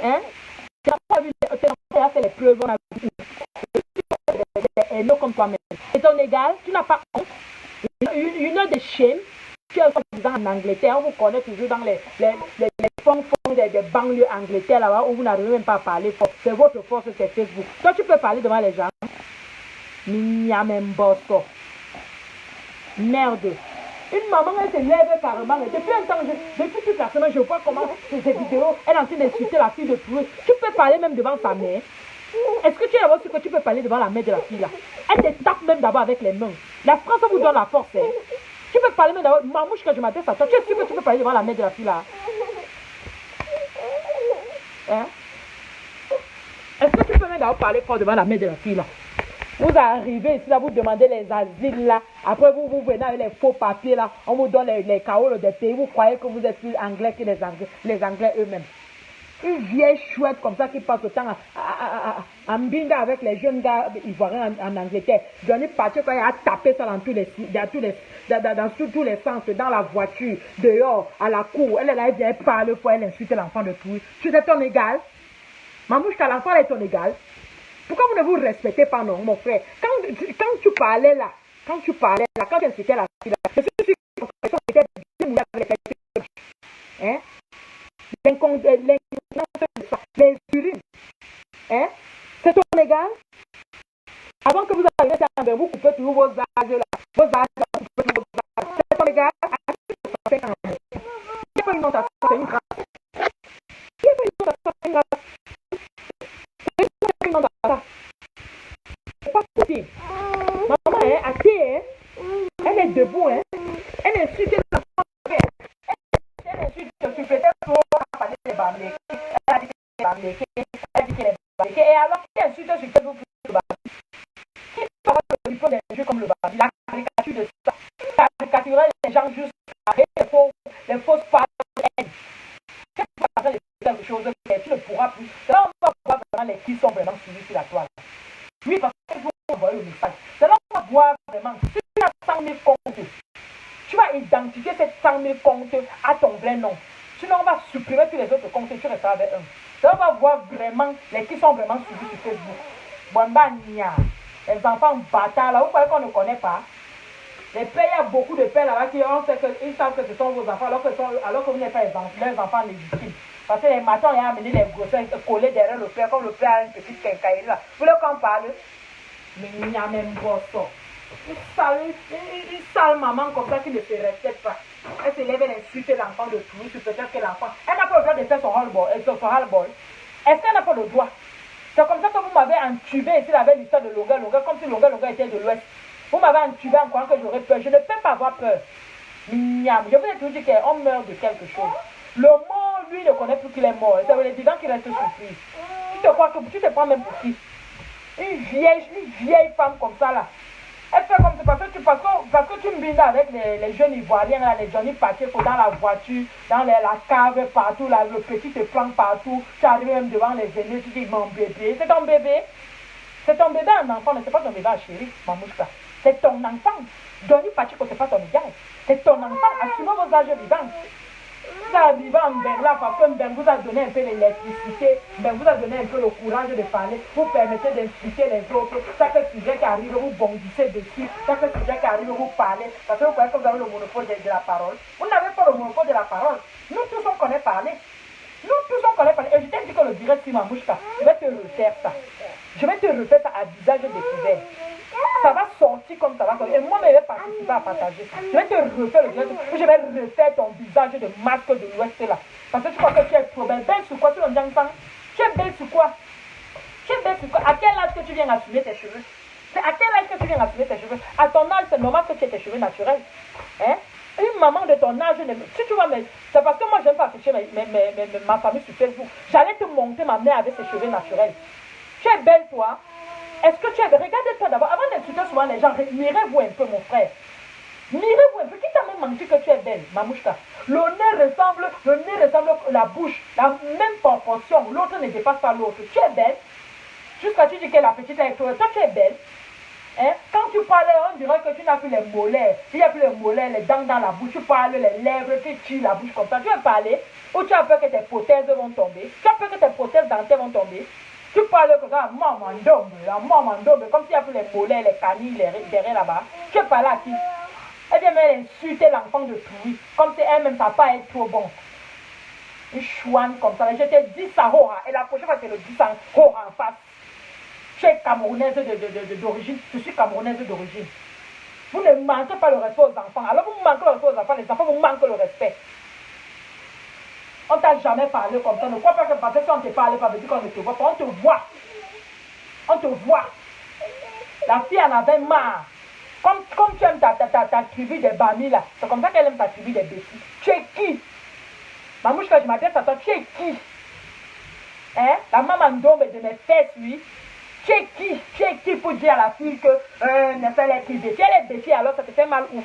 S1: Hein? Tu n'as pas vu les preuves, on a vu. Comme toi-même. C'est ton égal. Tu n'as pas honte. Une heure de shame. Tu es en Angleterre, on vous connaît toujours dans les fonds des banlieues Angleterre là-bas où vous n'arrivez même pas à parler fort. C'est votre force, c'est Facebook. Toi, tu peux parler devant les gens. Mignamembosso. Merde. Une maman, elle se lève carrément. Depuis un temps, depuis toute la semaine, je vois comment ces vidéos, elle est en train d'insulter la fille de tout. Tu peux parler même devant sa mère. Est-ce que tu es d'abord sûr que tu peux parler devant la mère de la fille là? Elle te tape même d'abord avec les mains. La France vous donne la force. Hein? Tu peux parler même d'abord. Mamouche, quand je m'adresse à toi, tu es sûr que tu peux parler devant la mère de la fille là? Hein? Est-ce que tu peux même d'abord parler fort devant la mère de la fille là? Vous arrivez ici là, vous demandez les asiles là. Après vous venez avec les faux papiers là. On vous donne les caoles des pays. Vous croyez que vous êtes plus anglais que les anglais eux-mêmes. Une vieille chouette comme ça qui passe le temps à mbinga avec les jeunes gars ivoiriens en Angleterre. Johnny Patrick quand il a tapé ça dans tous les sens, dans la voiture, dehors, à la cour. Elle vient parler pour elle insulter l'enfant de tout. Tu es ton égal. Mamouche, l'enfant est ton égal. Pourquoi vous ne vous respectez pas, non, mon frère? Quand tu parlais là, quand tu insultais la fille là, je suis sûr que ton était bien avec les hein? les urines. Hein? C'est ton égal. Avant que vous arriviez à vous coupez toujours vos âges là. Vos âges, vous coupez toujours vos âges. C'est ton égal. Il n'y a pas une autre affaire, c'est une grâce. Il n'y a pas une autre affaire, c'est une grâce. C'est une autre affaire. C'est pas possible. Maman, hein, à pied, hein? Elle est debout, hein? Elle insulte l'enfant. Elle insulte, tu faisais trop à parler des bamléqués. Elle a dit qu'elle est bamléquée. Elle dit qu'elle est bamléquée. Et alors, qui insulte sur Facebook le bamléqué? Qui fera le niveau des jeux comme le bamléqué? La caricature de ça. Caricaturer les gens juste avec les fausses paroles de haine. Qu'est-ce que tu vas faire quelque chose que tu ne pourras plus? C'est là où on va voir vraiment les qui sont vraiment suivis sur la toile. Oui, parce que vous envoyez le message. C'est là où on va voir vraiment. Si tu as 100 000 comptes, tu vas identifier ces 100 000 comptes à ton vrai nom. Sinon, on va supprimer tous les autres comptes et tu resteras avec un. C'est là où on va voir vraiment les qui sont vraiment suivis sur Facebook. Bonba Nia, les enfants bâtards là, vous croyez qu'on ne connaît pas? Les pères, il y a beaucoup de pères là-bas qui ils savent que ce sont vos enfants alors que vous n'êtes pas leurs enfants légitimes. Parce que les matins, il y a amené les grossesses collés derrière le père, comme le père a une petite quincaillerie là. Vous voulez qu'on parle? Mais il n'y a même pas ça. Une sale maman comme ça qui ne se respecte pas. Elle se lève et insulte l'enfant de tout. Peut-être que l'enfant. Elle n'a pas le droit de faire son ras-le-bol. Est-ce qu'elle n'a pas le droit? C'est comme ça que vous m'avez entubé ici avec l'histoire de Longa Longa, comme si Longa Longa était de l'Ouest. Vous m'avez entubé en croyant que j'aurais peur. Je ne peux pas avoir peur. Mignam. Je vous ai toujours dit qu'on meurt de quelque chose. Le mort, lui, ne connaît plus qu'il est mort. C'est le vivant qui reste surpris. Tu te prends même pour qui? Une vieille femme comme ça là. Elle fait comme ça parce que tu me bindes avec les jeunes Ivoiriens, là, les Johnny Pacheco dans la voiture, dans la cave, partout, là, le petit te planque partout. Tu arrives même devant les aînés, tu dis mon bébé. C'est ton bébé. C'est ton bébé un enfant, mais c'est pas ton bébé à chérie, Mamouchka. C'est ton enfant. Johnny Pacheco, c'est pas ton égal. C'est ton enfant. Assumez vos âges vivants. Vous arrivez en Berlin, parce que Ben vous a donné un peu l'électricité, Ben vous a donné un peu le courage de parler, vous permettez d'insulter les autres, chaque sujet qui arrive, vous bondissez dessus, chaque sujet qui arrive, vous parlez, parce que vous croyez que vous avez le monopole de la parole. Vous n'avez pas le monopole de la parole. Nous tous on connaît parler. Nous tous on connaît parler. Et je t'ai dit que le direct sur Mamouchka, je vais te refaire ça. Je vais te refaire ça à visage découvert. Ça va sortir comme ça va sortir. Et moi, je vais participer à partager. Je vais te refaire le direct. Je vais refaire ton visage de masque de l'Ouest là. Parce que tu crois que tu es trop belle. Belle sur quoi? Tu l'as enfant? Tu es belle sur quoi? Tu es belle sur quoi? À quel âge que tu viens assumer tes cheveux? C'est à quel âge que tu viens assumer tes cheveux? À ton âge, c'est normal que tu aies tes cheveux naturels. Hein? Une maman de ton âge, si tu vois, c'est parce que moi, je n'aime pas afficher ma famille sur Facebook. J'allais te monter ma mère avec ses cheveux naturels. Tu es belle, toi? Est-ce que tu es belle? Regardez-toi d'abord. Avant d'insulter souvent les gens, mirez-vous un peu, mon frère. Mirez-vous un peu. Qui t'a même menti que tu es belle, Mamouchka? Le nez ressemble la bouche, la même proportion. L'autre ne dépasse pas l'autre. Tu es belle. Jusqu'à tu dis que la petite est toi, tu es belle. Hein? Quand tu parles, on dirait que tu n'as plus les mollets. Il n'y a plus les mollets, les dents dans la bouche. Tu parles, les lèvres, tu tires la bouche comme ça. Tu veux parler? Ou tu as peur que tes prothèses vont tomber? Tu as peur que tes prothèses dentaires vont tomber? Tu parles comme ça, maman d'homme, comme s'il n'y a plus les mollets, les canilles, les derrière là-bas. Tu parles à qui? Elle vient même insulter l'enfant de tout, comme si elle-même ça pas être trop bon. Une chouane comme ça. Je te dis ça, et la prochaine fois je te le dis ça, en face. Tu es camerounaise d'origine, je suis camerounaise d'origine. Vous ne manquez pas le respect aux enfants. Alors vous manquez le respect aux enfants, les enfants vous manquent le respect. On t'a jamais parlé comme ça. Ne crois pas que parce que si on ne te parle pas, veut dire qu'on ne te voit pas. On te voit. On te voit. La fille en avait marre. Comme tu aimes ta tribu des Bami là, c'est comme ça qu'elle aime ta tribu des Bessie. Tu es qui? Mamouchka, je m'adresse à toi, tu es qui? Hein? La maman d'ombre de mes fesses, oui. Tu es qui? Tu es qui pour dire à la fille que ne fait les tribus? Si elle est Bessie, alors ça te fait mal où?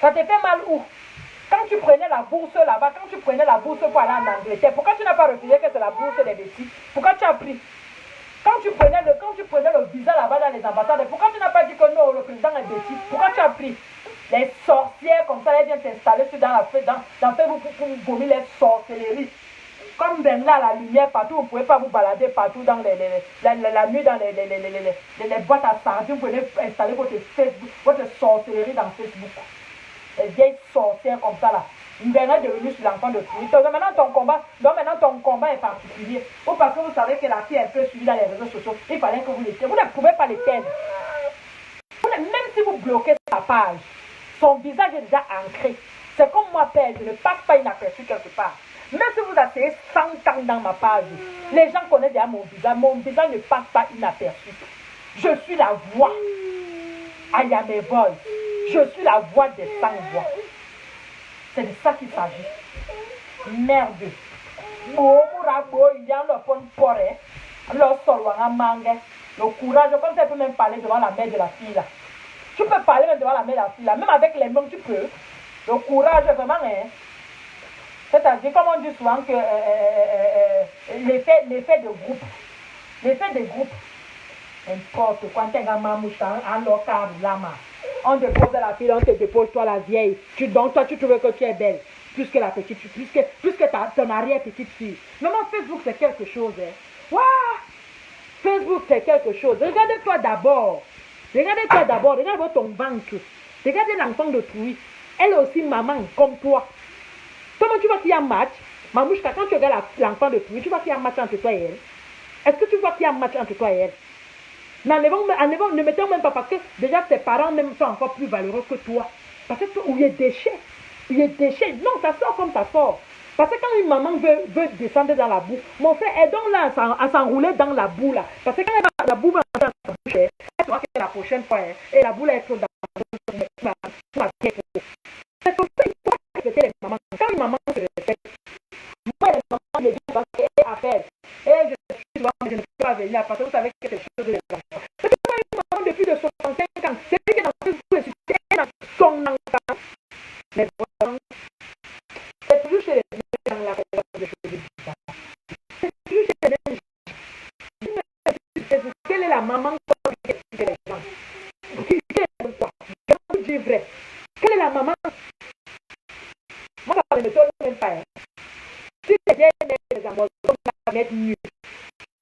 S1: Ça te fait mal où? Quand tu prenais la bourse là-bas, quand tu prenais la bourse pour aller en Angleterre, pourquoi tu n'as pas refusé que c'est la bourse des Bessie? Pourquoi tu as pris? Quand tu prenais le visa là-bas dans les ambassades, pourquoi tu n'as pas dit que non, le président est Bessie? Pourquoi tu as pris? Les sorcières comme ça, elles viennent s'installer dans Facebook pour vomir les sorcelleries. Comme ben là, la lumière partout, vous ne pouvez pas vous balader partout dans la nuit, dans les boîtes à sardines, vous pouvez installer votre sorcellerie dans Facebook. Les vieilles sorcières comme ça là. Maintenant devenu sur l'enfant de fruit. Donc maintenant ton combat est particulier. Ou parce que vous savez que la fille est un peu suivie dans les réseaux sociaux, il fallait que vous l'éteignez. Vous ne pouvez pas l'éteindre. Même si vous bloquez sa page, son visage est déjà ancré. C'est comme moi, père, je ne passe pas inaperçu quelque part. Même si vous asseyez 100 ans dans ma page, les gens connaissent déjà mon visage. Mon visage ne passe pas inaperçu. Je suis la voix. I am a voice. Je suis la voix des sans-voix. C'est de ça qu'il s'agit. Merde. Le courage, comme ça, tu peux même parler devant la mère de la fille là. Tu peux parler même devant la mère de la fille là. Même avec les mains, tu peux. Le courage, vraiment, hein. C'est-à-dire, comme on dit souvent, que l'effet de groupe. L'effet de groupe. N'importe quoi, on te pose la fille, on te dépose toi la vieille. Donc toi tu trouves que tu es belle. Plus que la petite fille, plus que ton arrière-petite fille. Maman, Facebook c'est quelque chose. Hein. Wow! Facebook c'est quelque chose. Regardez-toi d'abord. Regarde ton ventre. Regardez l'enfant de Trouy. Elle est aussi maman comme toi. Comment tu vois qu'il y a un match? Mamouchka, quand tu regardes l'enfant de Trouy, tu vois qu'il y a un match entre toi et elle. Est-ce que tu vois qu'il y a un match entre toi et elle? Ne mettons même pas parce que déjà tes parents même sont encore plus valeureux que toi. Parce que il y a des déchets. Non, ça sort comme ça sort. Parce que quand une maman veut descendre dans la boue, mon frère, aide-donc là à s'enrouler dans la boue là. Parce que quand la boue va dans la bouche, elle saura que la prochaine fois, et la boue là est trop dans la bouche. C'est comme ça qu'il faut respecter les mamans. Quand une maman se respecte, moi les mamans me disent parce qu'elle appelle. Et je ne peux pas venir parce que vous savez que c'est quelque chose de l'enfant. C'est une maman depuis de 65 ans. C'est lui qui est dans le dans son enfant. Mais vraiment, c'est toujours chez les gens dans la personne de choses. C'est toujours chez les gens. Quelle est la maman qui explique les gens? Je dis vrai. Quelle est la maman? Moi, ça ne me donne même pas. Si les gens les Amazones, on va mettre mieux.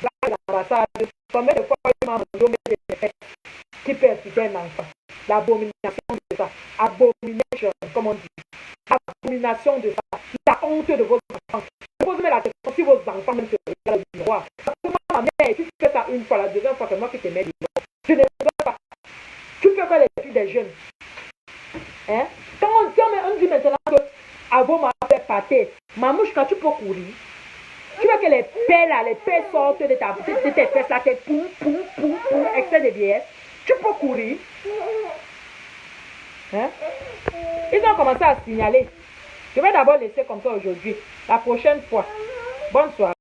S1: Là, l'ambassade, combien de fois ils m'ont donné des effets qui perturbaient un enfant? L'abomination de ça. Abomination, comme on dit. Abomination de ça. La honte de vos enfants. Je pose la question si vos enfants même se regardent au miroir. Parce que moi, ma mère, tu fais ça une fois, la deuxième fois, c'est moi qui te mets du bord. Je ne veux pas. Tu fais quoi les filles des jeunes? Hein? Quand on dit maintenant que avant m'a fait pâter, mamouche, quand tu peux courir, tu vois que les pelles sortent de tes fesses là, tes poum, excès de vieillesse. Tu peux courir. Hein? Ils ont commencé à signaler. Je vais d'abord laisser comme ça aujourd'hui. La prochaine fois. Bonne soirée.